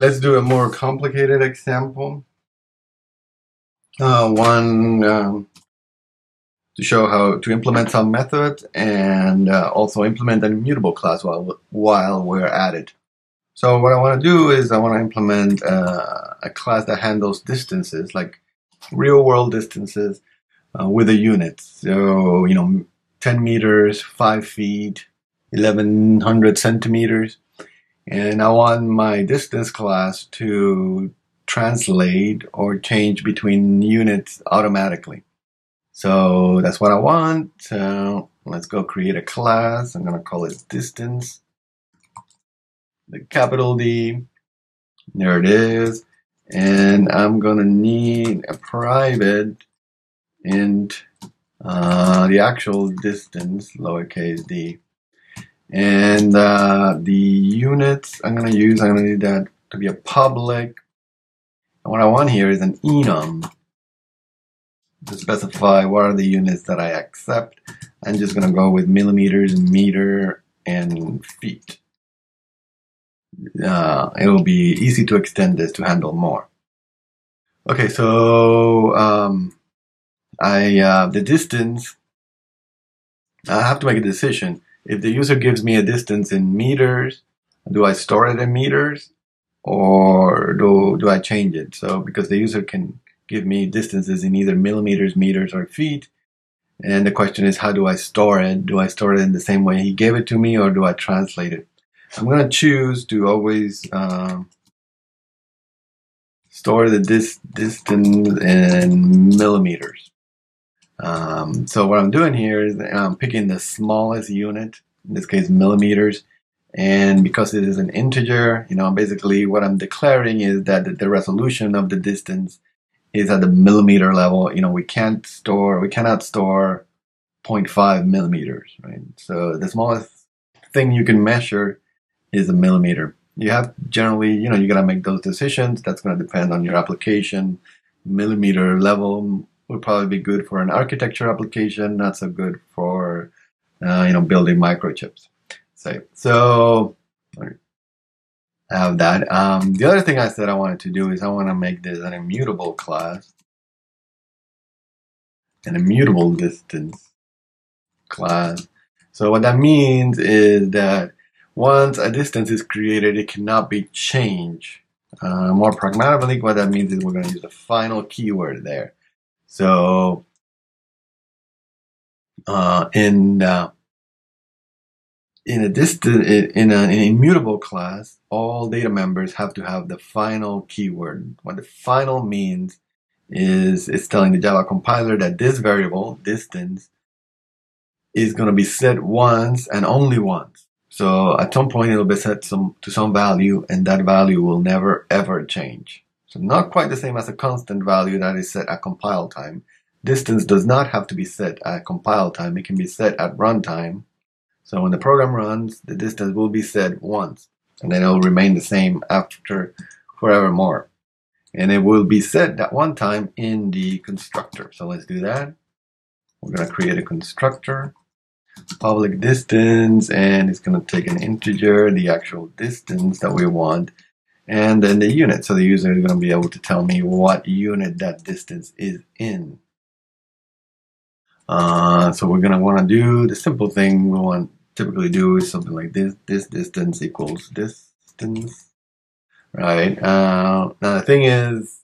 Let's do a more complicated example. One to show how to implement some method and also implement an immutable class while we're at it. So what I want to do is I want to implement a class that handles distances, like real world distances with a unit. So, 10 meters, 5 feet, 1100 centimeters. And I want my distance class to translate or change between units automatically. So that's what I want. So let's go create a class. I'm going to call it distance. The capital D. There it is. And I'm going to need a private int, the actual distance, lowercase d. And the units I'm going to need that to be a public. And what I want here is an enum to specify what are the units that I accept. I'm just going to go with millimeters, meter, and feet. It will be easy to extend this to handle more. Okay, so the distance, I have to make a decision. If the user gives me a distance in meters, do I store it in meters or do I change it? So because the user can give me distances in either millimeters, meters, or feet, and the question is, how do I store it? Do I store it in the same way he gave it to me, or do I translate it? I'm going to choose to always store the distance in millimeters. So what I'm doing here is I'm picking the smallest unit, in this case millimeters, and because it is an integer, basically what I'm declaring is that the resolution of the distance is at the millimeter level. We cannot store 0.5 millimeters, right? So the smallest thing you can measure is a millimeter. You have generally, you gotta make those decisions. That's gonna depend on your application. Millimeter level would probably be good for an architecture application, not so good for, building microchips. So I have that. The other thing I said I wanted to do is I want to make this an immutable class, an immutable distance class. So what that means is that once a distance is created, it cannot be changed. More pragmatically, what that means is we're going to use the final keyword there. So in an immutable class, all data members have to have the final keyword. What the final means is it's telling the Java compiler that this variable, distance, is going to be set once and only once. So at some point it'll be set to some value, and that value will never ever change. So not quite the same as a constant value that is set at compile time. Distance does not have to be set at compile time. It can be set at runtime. So when the program runs, the distance will be set once, and then it will remain the same after forevermore. And it will be set at one time in the constructor. So let's do that. We're going to create a constructor, public distance, and it's going to take an integer, the actual distance that we want, and then the unit. So the user is going to be able to tell me what unit that distance is in. So we're going to want to do the simple thing we want typically do is something like this. This distance equals distance, right? Now the thing is,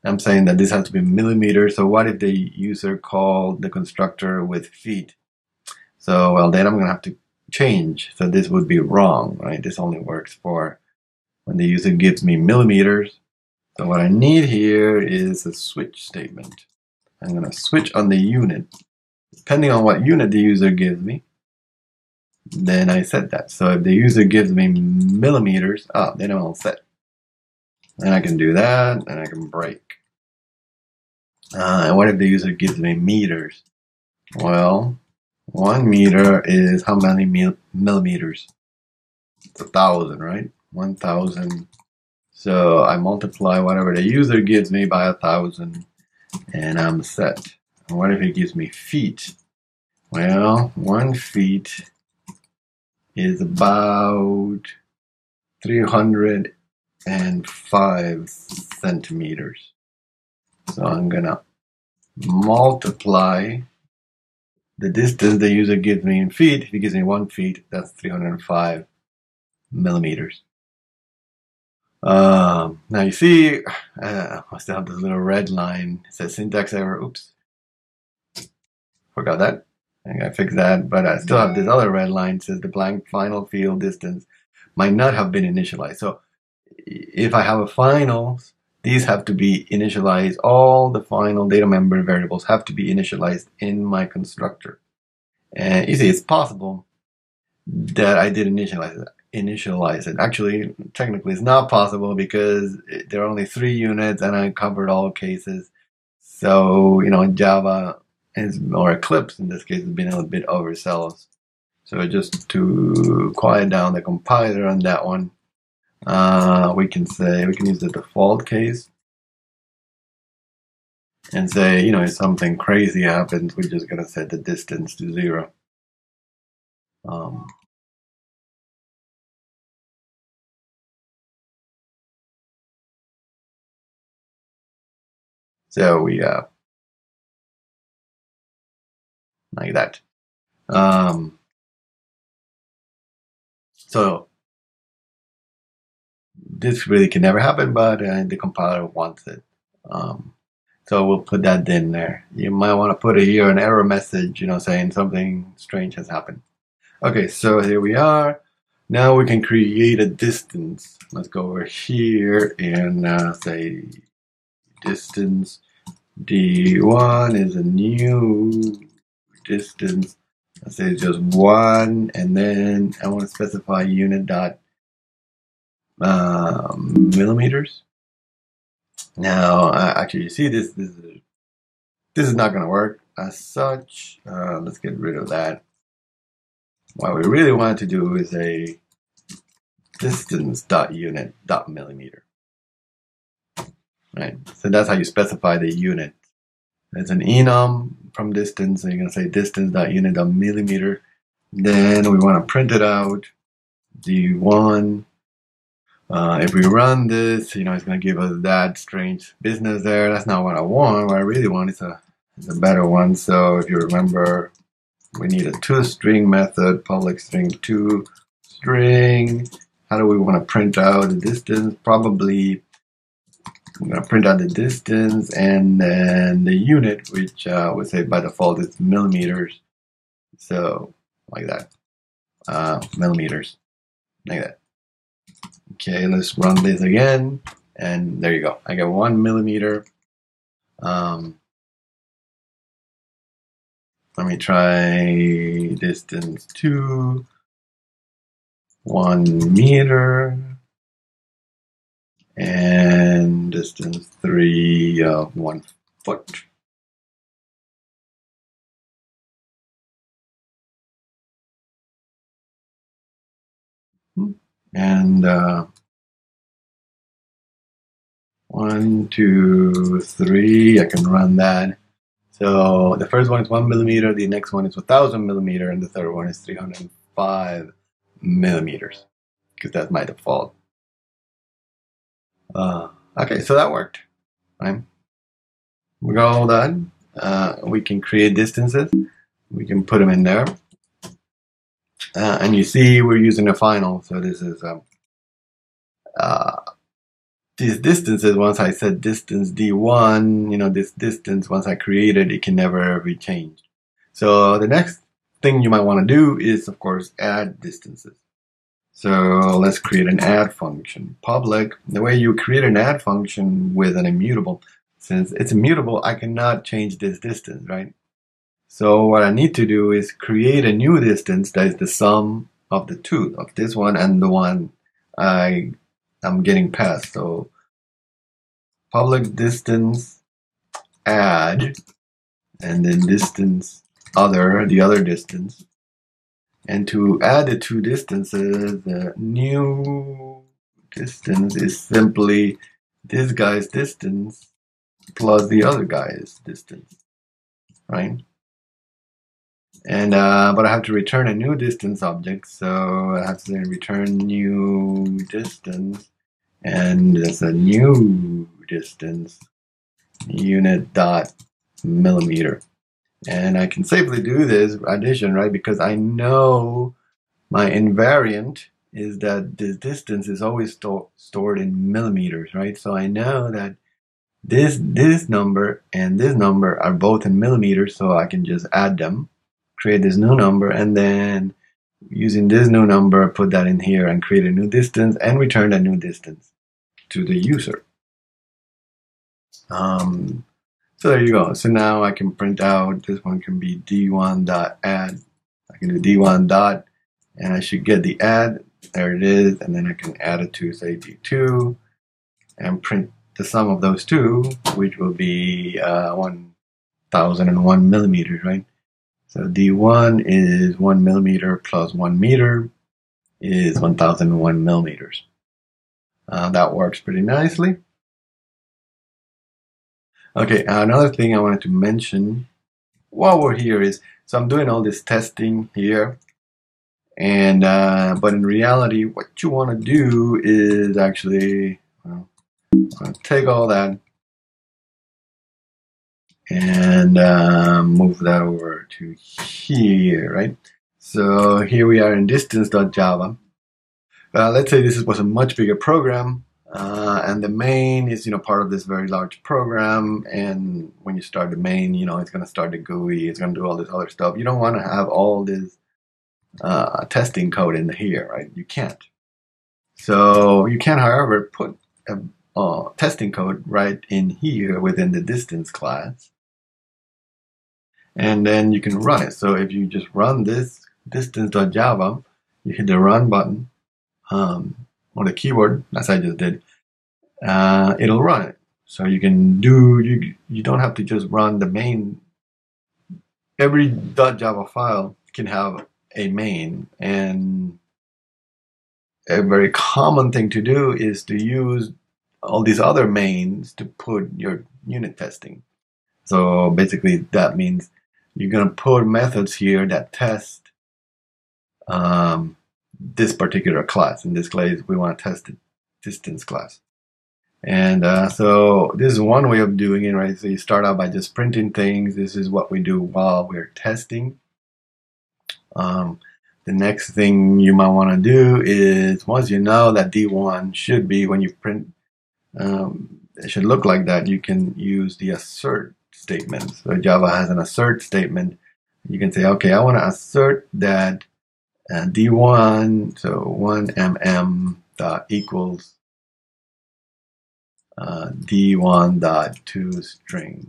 I'm saying that this has to be millimeters. So what if the user called the constructor with feet? So, well, then I'm going to have to change. So this would be wrong, right? This only works for when the user gives me millimeters. So what I need here is a switch statement. I'm going to switch on the unit. Depending on what unit the user gives me, then I set that. So if the user gives me millimeters, then I'm all set. And I can do that, and I can break. And what if the user gives me meters? Well, 1 meter is how many millimeters? It's 1,000, right? 1,000. So I multiply whatever the user gives me by 1,000, and I'm set. And what if he gives me feet? Well, 1 feet is about 300 and 5 centimeters. So I'm gonna multiply the distance the user gives me in feet. If he gives me 1 feet, that's 305 millimeters. Now you see, I still have this little red line. It says syntax error. Oops, forgot that. I gotta fix that. But I still have this other red line. It says the blank final field distance might not have been initialized. So if I have a finals, these have to be initialized. All the final data member variables have to be initialized in my constructor. And you see, it's possible that I did initialize it. Actually, technically, it's not possible because there are only 3 units and I covered all cases. So, Java or Eclipse in this case has been a little bit overzealous. So just to quiet down the compiler on that one, we can use the default case and say, if something crazy happens, we're just going to set the distance to 0. So we like that. So this really can never happen, but the compiler wants it. So we'll put that in there. You might want to put here an error message, saying something strange has happened. Okay, so here we are. Now we can create a distance. Let's go over here and say distance d1 is a new distance. Let's say just 1, and then I want to specify unit dot millimeters. Now, actually, you see this is not going to work as such. Let's get rid of that. What we really want to do is a distance dot unit dot millimeter. Right. So that's how you specify the unit. It's an enum from distance, so you're going to say distance dot unit dot millimeter. Then we want to print it out. D1. If we run this, it's going to give us that strange business there. That's not what I want. What I really want is a better one. So if you remember, we need a toString method, public string toString. How do we want to print out the distance? Probably I'm going to print out the distance and then the unit, which would say by default is millimeters. So like that, millimeters, like that. Okay, let's run this again, and there you go. I got 1 millimeter. Let me try distance 2, 1 meter, and distance 3 of 1 foot. And 1, 2, 3, I can run that. So the first one is 1 millimeter, the next one is 1,000 millimeter, and the third one is 305 millimeters, because that's my default. Okay, so that worked. Right? We got all done. We can create distances. We can put them in there. And you see we're using a final, so this is these distances. Once I set distance d1, this distance, once I create it, it can never be changed. So the next thing you might want to do is, of course, add distances. So let's create an add function. Public, the way you create an add function with an immutable, since it's immutable, I cannot change this distance, right? So what I need to do is create a new distance that is the sum of the two, of this one and the one I'm getting past. So public distance add, and then distance other, the other distance. And to add the two distances, the new distance is simply this guy's distance plus the other guy's distance, right? And but I have to return a new distance object, so I have to say return new distance, and there's a new distance, unit dot millimeter. And I can safely do this addition, right? Because I know my invariant is that this distance is always stored in millimeters, right? So I know that this number and this number are both in millimeters, so I can just add them, create this new number, and then using this new number, put that in here and create a new distance and return that new distance to the user. So there you go. So now I can print out, this one can be d1.add. I can do d1 dot, and I should get the add. There it is, and then I can add it to, say, d2, and print the sum of those two, which will be 1001 millimeters, right? So d1 is 1 millimeter plus 1 meter is 1001 millimeters. That works pretty nicely. Okay, another thing I wanted to mention while we're here is, so I'm doing all this testing here, and but in reality, what you want to do is actually take all that and move that over to here, right? So here we are in distance.java. Let's say this was a much bigger program. And the main is, part of this very large program. And when you start the main, it's going to start the GUI. It's going to do all this other stuff. You don't want to have all this testing code in here, right? You can't. So you can, however, put testing code right in here within the distance class. And then you can run it. So if you just run this distance.java, you hit the run button. On the keyboard, as I just did, it'll run it. So you can do, you don't have to just run the main. Every .java file can have a main, and a very common thing to do is to use all these other mains to put your unit testing. So basically that means you're going to put methods here that test this particular class. In this case, we want to test the distance class. And so this is one way of doing it, right? So you start out by just printing things. This is what we do while we're testing. The next thing you might want to do is, once you know that D1 should be, when you print, it should look like that, you can use the assert statement. So Java has an assert statement. You can say, okay, I want to assert that D1, so 1mm dot equals D1 dot toString.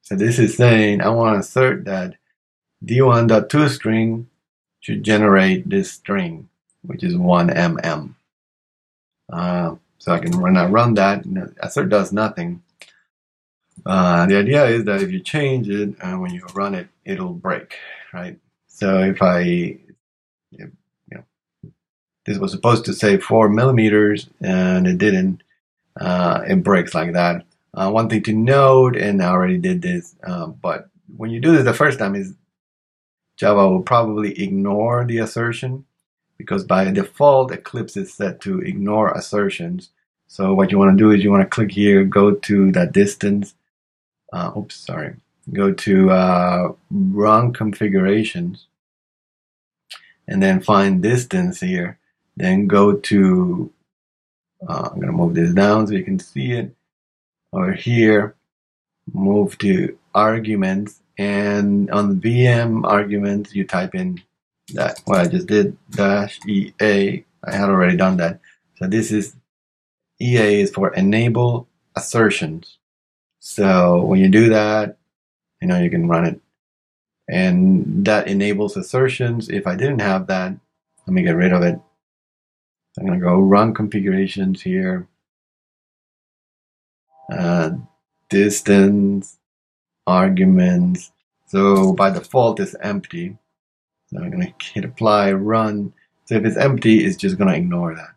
So this is saying I want to assert that D1 dot toString should generate this string, which is 1mm. So I can, when I run that, assert does nothing. The idea is that if you change it, when you run it, it'll break, right? So if this was supposed to say 4 millimeters and it didn't, it breaks like that. One thing to note, and I already did this, but when you do this the first time, is Java will probably ignore the assertion, because by default, Eclipse is set to ignore assertions. So what you want to do is you want to click here, go to that distance. Go to run configurations, and then find distance here. Then go to, I'm going to move this down so you can see it. Over here, move to arguments, and on VM arguments, you type in that, what I just did, -EA. I had already done that. So this is, EA is for enable assertions. So when you do that, you can run it. And that enables assertions. If I didn't have that, let me get rid of it. I'm going to go run configurations here. Distance, arguments. So by default, it's empty. So I'm going to hit apply, run. So if it's empty, it's just going to ignore that.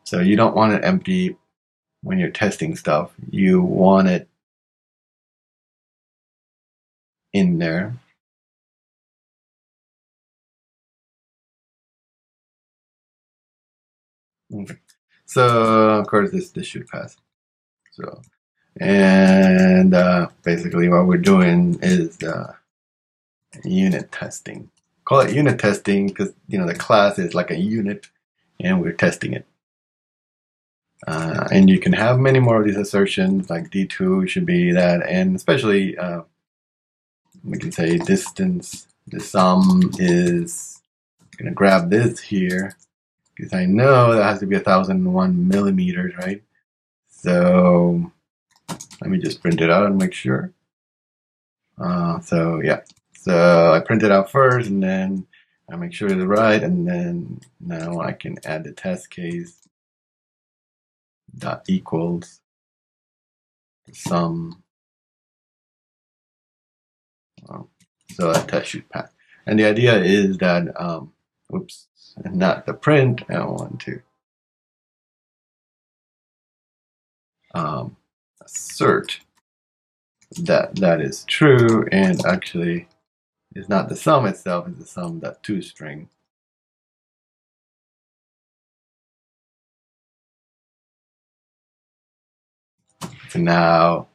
So you don't want it empty when you're testing stuff. You want it in there. Okay. So of course this should pass. So and basically what we're doing is unit testing. Call it unit testing because the class is like a unit, and we're testing it. And you can have many more of these assertions, like D2 should be that, and especially we can say distance. The sum is going to grab this here because I know that has to be 1001 millimeters, right? So let me just print it out and make sure. So yeah, so I print it out first, and then I make sure it's right, and then now I can add the test case dot equals the sum. So that test should pass. And the idea is that, oops, not the print. I want to assert that is true, and actually it's not the sum itself, it's the sum.toString. So now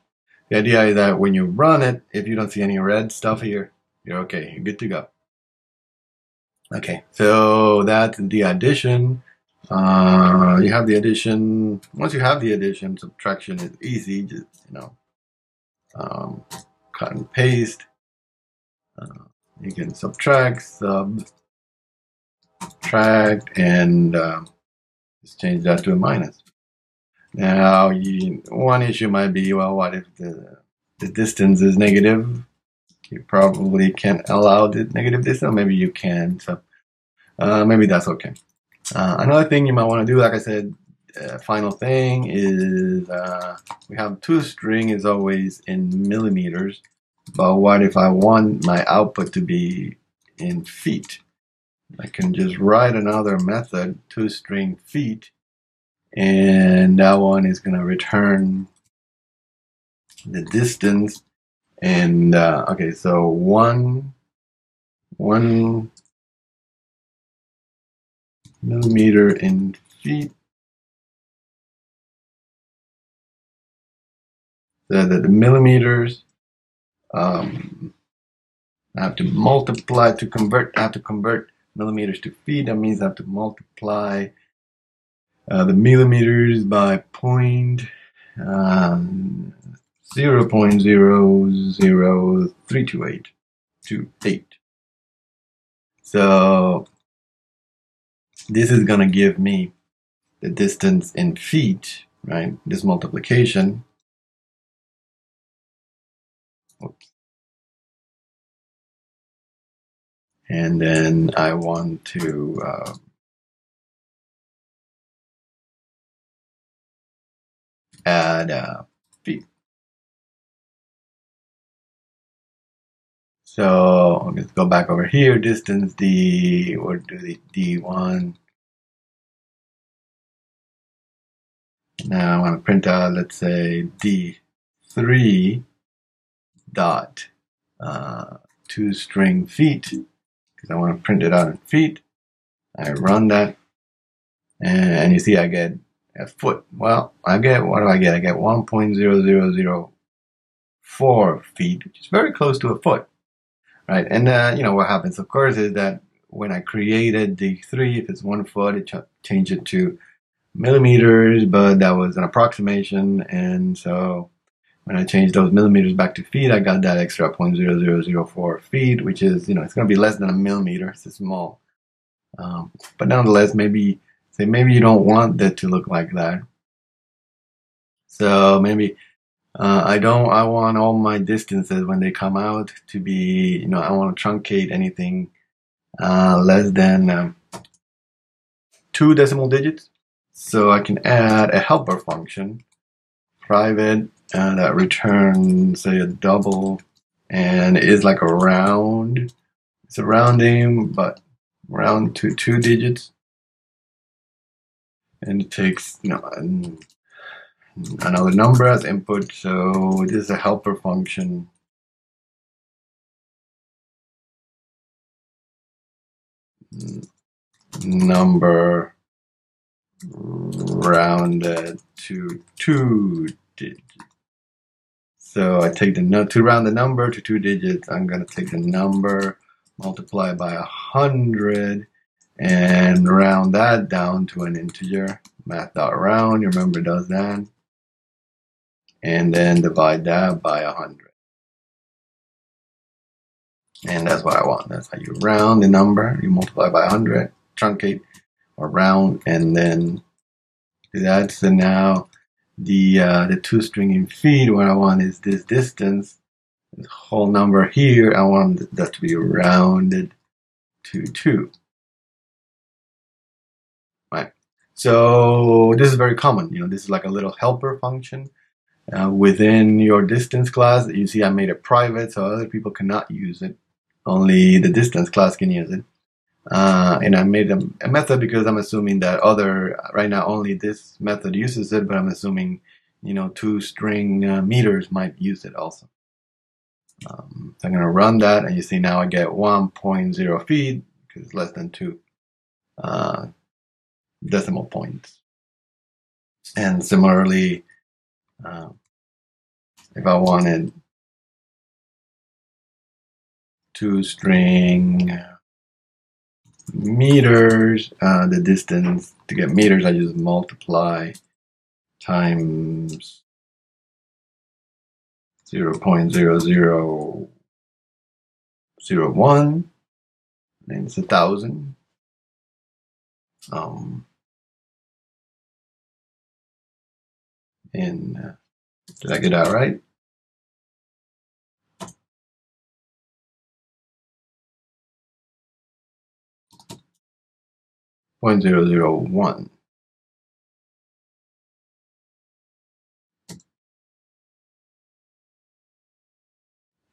the idea is that when you run it, if you don't see any red stuff here, you're okay, you're good to go. Okay, so that's the addition. You have the addition. Once you have the addition, subtraction is easy. Just cut and paste. You can subtract, and just change that to a minus. Now, one issue might be, well, what if the distance is negative? You probably can't allow the negative distance. Maybe you can. So maybe that's okay. Another thing you might want to do, like I said, final thing is we have toString is always in millimeters, but what if I want my output to be in feet? I can just write another method, toString feet, and that one is going to return the distance. And okay, so one millimeter in feet. So that the millimeters, I have to multiply to convert. I have to convert millimeters to feet. That means I have to multiply the millimeters by 0.00328. So this is going to give me the distance in feet, right? This multiplication. Oops. And then I want to add feet. So let's go back over here. Distance D, or do the D1. Now I want to print out, let's say, D3 dot toString feet, because I want to print it out in feet. I run that, and you see I get a foot. Well, what do I get? I get 1.0004 feet, which is very close to a foot, right? And what happens, of course, is that when I created D3, if it's 1 foot, it changed it to millimeters, but that was an approximation, and so when I changed those millimeters back to feet, I got that extra 0.0004 feet, which is, it's going to be less than a millimeter. It's small. But nonetheless, maybe you don't want that to look like that. So maybe I want all my distances when they come out to be, I want to truncate anything less than 2 decimal digits. So I can add a helper function, private, that returns, say, a double, and it is like a round. It's a rounding, but round to 2 digits. And it takes, another number as input. So this is a helper function. Number rounded to 2 digits. So I take to round the number to 2 digits, I'm going to take the number, multiply by 100, and round that down to an integer. Math.round, you remember, does that. And then divide that by 100. And that's what I want. That's how you round the number. You multiply by 100, truncate or round, and then do that. So now the toString in feed, what I want is this distance, this whole number here, I want that to be rounded to 2. Right. So this is very common. This is like a little helper function within your distance class. You see I made it private so other people cannot use it. Only the distance class can use it. And I made a method because I'm assuming that right now only this method uses it, but I'm assuming, toString meters might use it also. So I'm going to run that, and you see now I get 1.0 feet because it's less than 2 decimal points. And similarly, if I wanted toString meters, the distance to get meters, I just multiply times 0.0001, and it's 1,000. And did I get that right? .001.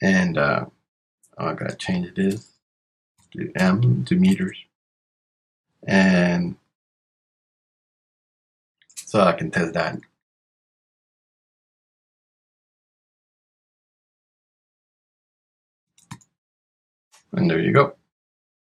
And I gotta change this to m to meters, and so I can test that. And there you go.